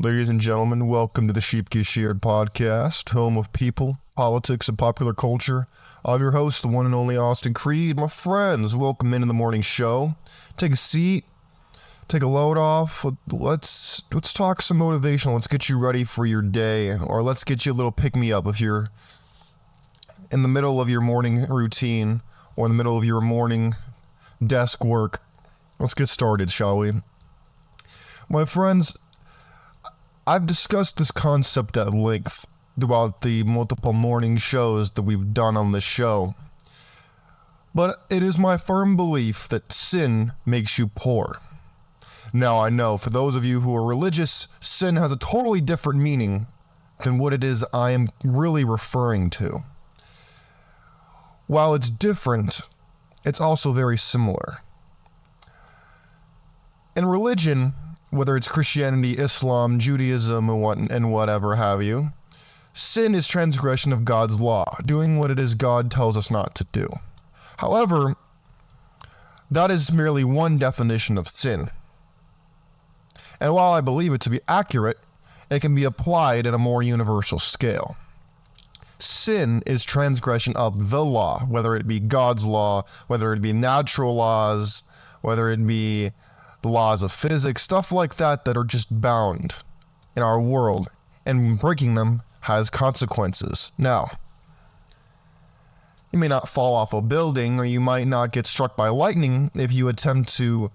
Ladies and gentlemen, welcome to the Sheep Get Sheared podcast, home of people, politics, and popular culture. I'm your host, the one and only Austin Creed. My friends, welcome into the morning show. Take a seat, take a load off. Let's talk some motivation. Let's get you ready for your day, or let's get you a little pick-me-up if you're in the middle of your morning routine or in the middle of your morning desk work. Let's get started, shall we? My friends, I've discussed this concept at length throughout the multiple morning shows that we've done on this show. But it is my firm belief that sin makes you poor. Now, I know for those of you who are religious, sin has a totally different meaning than what it is I am really referring to. While it's different, it's also very similar. In religion, whether it's Christianity, Islam, Judaism, and whatever have you, sin is transgression of God's law, doing what it is God tells us not to do. However, that is merely one definition of sin. And while I believe it to be accurate, it can be applied at a more universal scale. Sin is transgression of the law, whether it be God's law, whether it be natural laws, whether it be the laws of physics, stuff like that are just bound in our world, and breaking them has consequences. Now, you may not fall off a building, or you might not get struck by lightning if you attempt to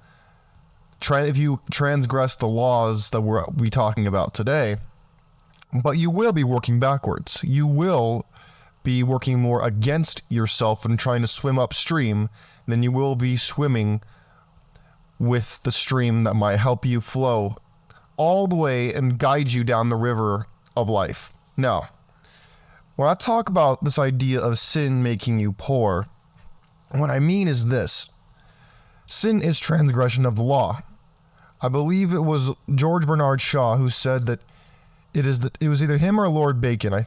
if you transgress the laws that we're talking about today, but you will be working backwards. You will be working more against yourself and trying to swim upstream than you will be swimming with the stream that might help you flow all the way and guide you down the river of life. Now, when I talk about this idea of sin making you poor, what I mean is this. Sin is transgression of the law. I believe it was George Bernard Shaw who said that it was either him or Lord Bacon. I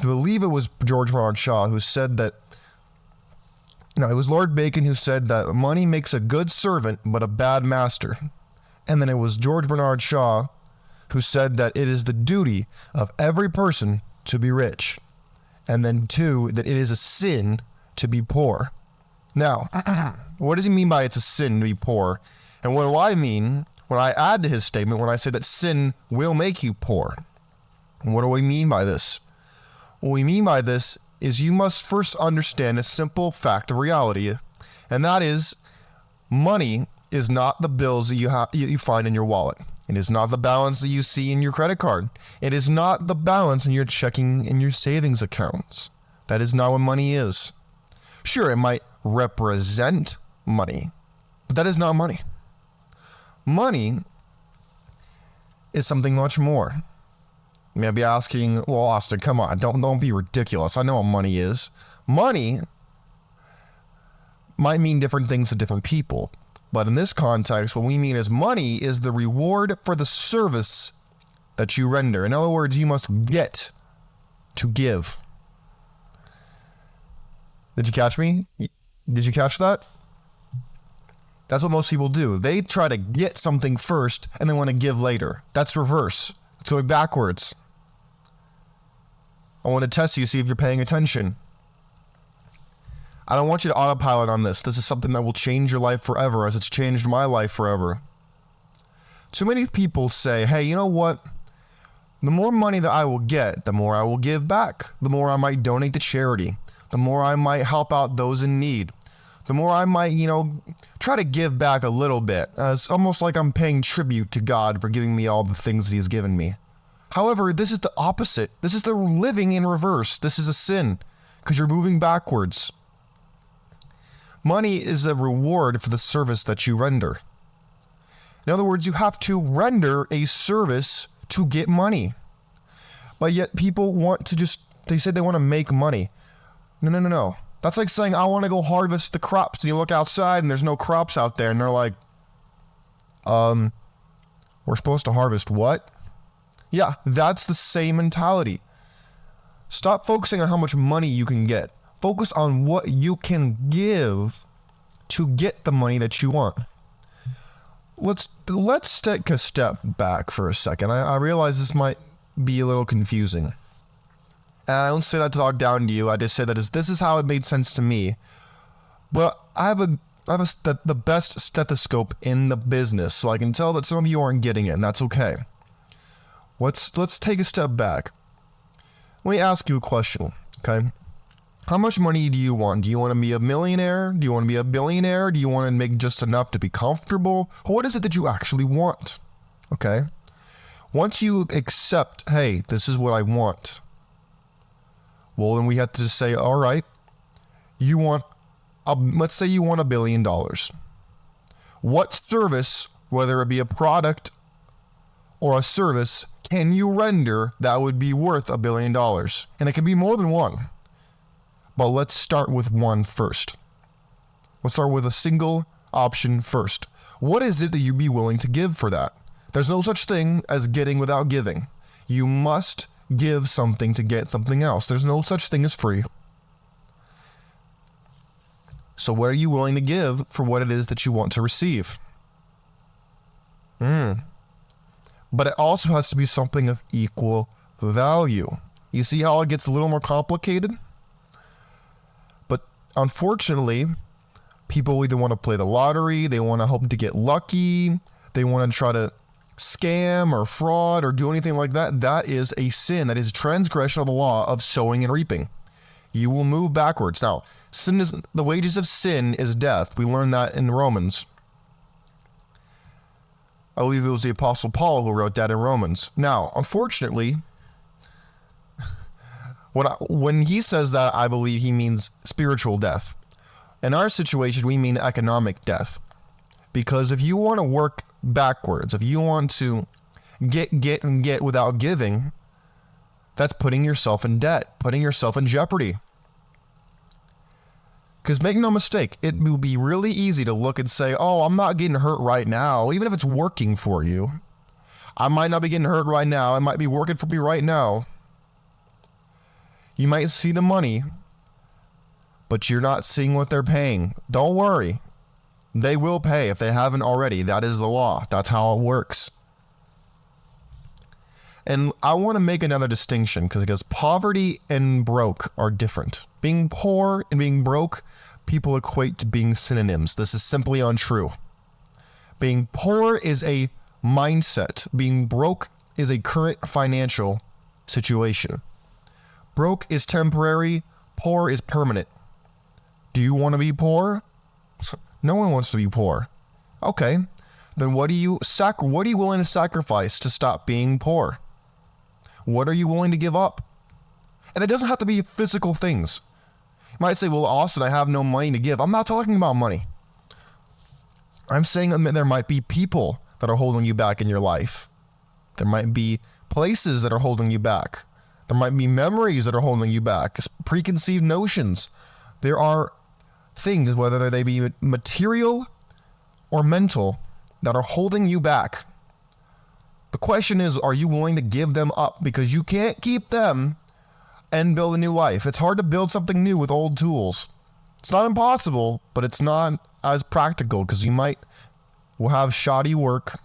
believe it was George Bernard Shaw who said that. No, it was Lord Bacon who said that money makes a good servant but a bad master. And then it was George Bernard Shaw who said that it is the duty of every person to be rich. And then two, that it is a sin to be poor. Now, what does he mean by it's a sin to be poor? And what do I mean when I add to his statement when I say that sin will make you poor? And what do we mean by this? What we mean by this is you must first understand a simple fact of reality, and that is money is not the bills that you find in your wallet. It is not the balance that you see in your credit card. It is not the balance in your checking and your savings accounts. That is not what money is. Sure, it might represent money, but that is not money. Money is something much more. You may be asking, well, Austin, come on, don't be ridiculous. I know what money is. Money might mean different things to different people. But in this context, what we mean is money is the reward for the service that you render. In other words, you must get to give. Did you catch me? Did you catch that? That's what most people do. They try to get something first and they want to give later. That's reverse. It's going backwards. I want to test you, see if you're paying attention. I don't want you to autopilot on this. This is something that will change your life forever, as it's changed my life forever. Too many people say, hey, you know what? The more money that I will get, the more I will give back. The more I might donate to charity. The more I might help out those in need. The more I might, try to give back a little bit. It's almost like I'm paying tribute to God for giving me all the things that He's given me. However, this is the opposite. This is the living in reverse. This is a sin, because you're moving backwards. Money is a reward for the service that you render. In other words, you have to render a service to get money. But yet people they say they want to make money. No. That's like saying, I want to go harvest the crops. And you look outside and there's no crops out there. And they're like, we're supposed to harvest what? Yeah, that's the same mentality. Stop focusing on how much money you can get. Focus on what you can give to get the money that you want. let's take a step back for a second. I realize this might be a little confusing. And I don't say that to talk down to you. I just say that this is how it made sense to me. But I have the best stethoscope in the business, so I can tell that some of you aren't getting it, and that's okay. Let's take a step back. Let me ask you a question, okay? How much money do you want? Do you want to be a millionaire? Do you want to be a billionaire? Do you want to make just enough to be comfortable? What is it that you actually want? Okay? Once you accept, hey, this is what I want, well, then we have to just say, all right, let's say you want $1 billion. What service, whether it be a product or a service, can you render that would be worth $1 billion? And it can be more than one. But let's start with one first. Let's start with a single option first. What is it that you'd be willing to give for that? There's no such thing as getting without giving. You must give something to get something else. There's no such thing as free. So what are you willing to give for what it is that you want to receive? But it also has to be something of equal value. You see how it gets a little more complicated? But unfortunately, people either want to play the lottery, they want to hope to get lucky, they want to try to scam or fraud or do anything like that. That is a sin. That is transgression of the law of sowing and reaping. You will move backwards. Now, the wages of sin is death. We learned that in Romans. I believe it was the Apostle Paul who wrote that in Romans. Now, unfortunately, when he says that, I believe he means spiritual death. In our situation, we mean economic death. Because if you want to work backwards, if you want to get without giving, that's putting yourself in debt, putting yourself in jeopardy. Because make no mistake, it will be really easy to look and say, oh, I'm not getting hurt right now, even if it's working for you. I might not be getting hurt right now. It might be working for me right now. You might see the money, but you're not seeing what they're paying. Don't worry. They will pay if they haven't already. That is the law. That's how it works. And I want to make another distinction because poverty and broke are different. Being poor and being broke, people equate to being synonyms. This is simply untrue. Being poor is a mindset. Being broke is a current financial situation. Broke is temporary. Poor is permanent. Do you want to be poor? No one wants to be poor. Okay, then what are you willing to sacrifice to stop being poor? What are you willing to give up? And it doesn't have to be physical things. You might say, well, Austin, I have no money to give. I'm not talking about money. I'm saying that there might be people that are holding you back in your life. There might be places that are holding you back. There might be memories that are holding you back, preconceived notions. There are things, whether they be material or mental, that are holding you back. The question is, are you willing to give them up? Because you can't keep them and build a new life. It's hard to build something new with old tools. It's not impossible, but it's not as practical because you will have shoddy work.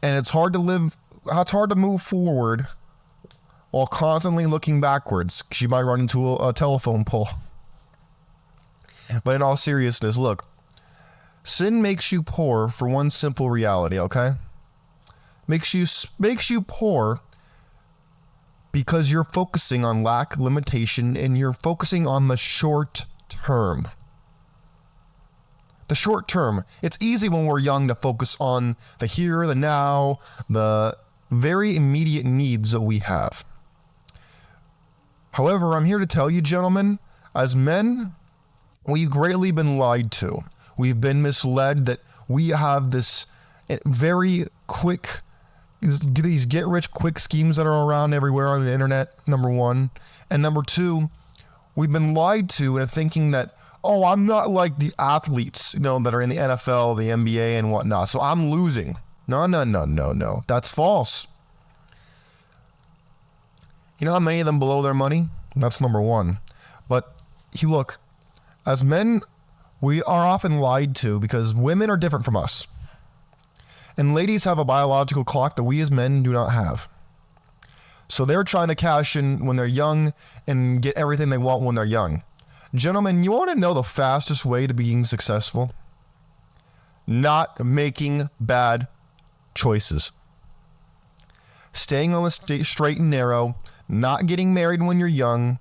And it's hard to move forward while constantly looking backwards because you might run into a telephone pole. But in all seriousness, look, sin makes you poor for one simple reality, okay? Makes you poor because you're focusing on lack, limitation, and you're focusing on the short term. The short term. It's easy when we're young to focus on the here, the now, the very immediate needs that we have. However, I'm here to tell you, gentlemen, as men, we've greatly been lied to. We've been misled that we have this very quick, these get-rich-quick schemes that are around everywhere on the internet, number one. And number two, we've been lied to into thinking that, oh, I'm not like the athletes, that are in the NFL, the NBA, and whatnot, so I'm losing. No. That's false. You know how many of them blow their money? That's number one. But look, as men, We are often lied to because women are different from us. And ladies have a biological clock that we as men do not have. So they're trying to cash in when they're young and get everything they want when they're young. Gentlemen, you want to know the fastest way to being successful? Not making bad choices. Staying on the straight and narrow, not getting married when you're young,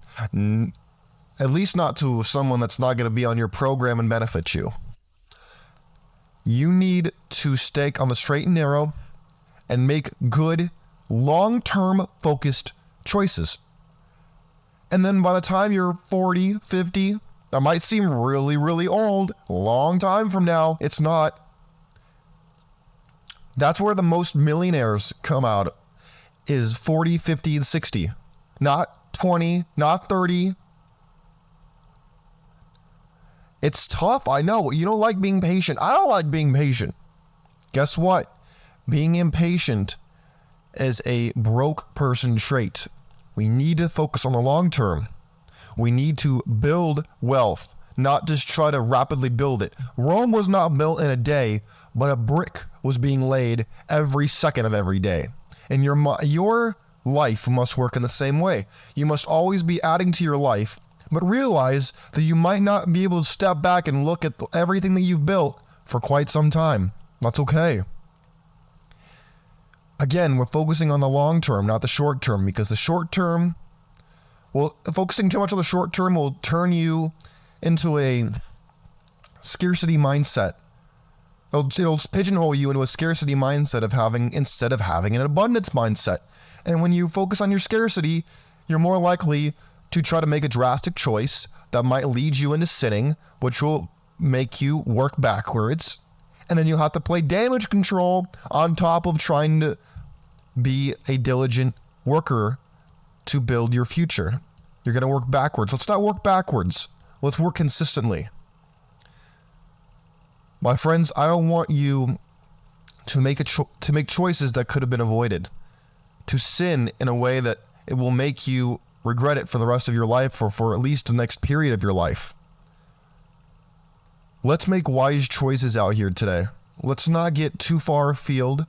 at least not to someone that's not going to be on your program and benefit you. You need to stay on the straight and narrow and make good, long-term focused choices. And then by the time you're 40, 50, that might seem really, really old, a long time from now, it's not. That's where the most millionaires come out, is 40, 50, and 60. Not 20, not 30. It's tough, I know. You don't like being patient. I don't like being patient. Guess what? Being impatient is a broke person trait. We need to focus on the long term. We need to build wealth, not just try to rapidly build it. Rome was not built in a day, but a brick was being laid every second of every day. And your life must work in the same way. You must always be adding to your life, but realize that you might not be able to step back and look at everything that you've built for quite some time. That's okay. Again, we're focusing on the long term, not the short term, because the short term, well, focusing too much on the short term will turn you into a scarcity mindset. It'll pigeonhole you into a scarcity mindset instead of having an abundance mindset. And when you focus on your scarcity, you're more likely to try to make a drastic choice that might lead you into sinning, which will make you work backwards. And then you'll have to play damage control on top of trying to be a diligent worker to build your future. You're going to work backwards. Let's not work backwards. Let's work consistently. My friends, I don't want you to make choices that could have been avoided. To sin in a way that it will make you regret it for the rest of your life, or for at least the next period of your life. Let's make wise choices out here today. Let's not get too far afield,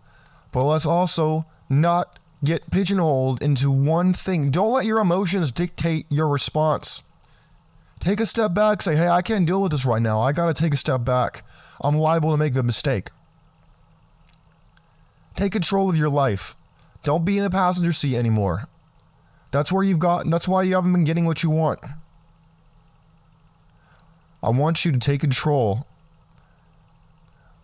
but let's also not get pigeonholed into one thing. Don't let your emotions dictate your response. Take a step back, say, hey, I can't deal with this right now. I got to take a step back. I'm liable to make a mistake. Take control of your life. Don't be in the passenger seat anymore. That's why you haven't been getting what you want. I want you to take control.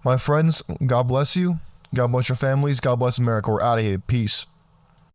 My friends, God bless you. God bless your families. God bless America. We're out of here. Peace.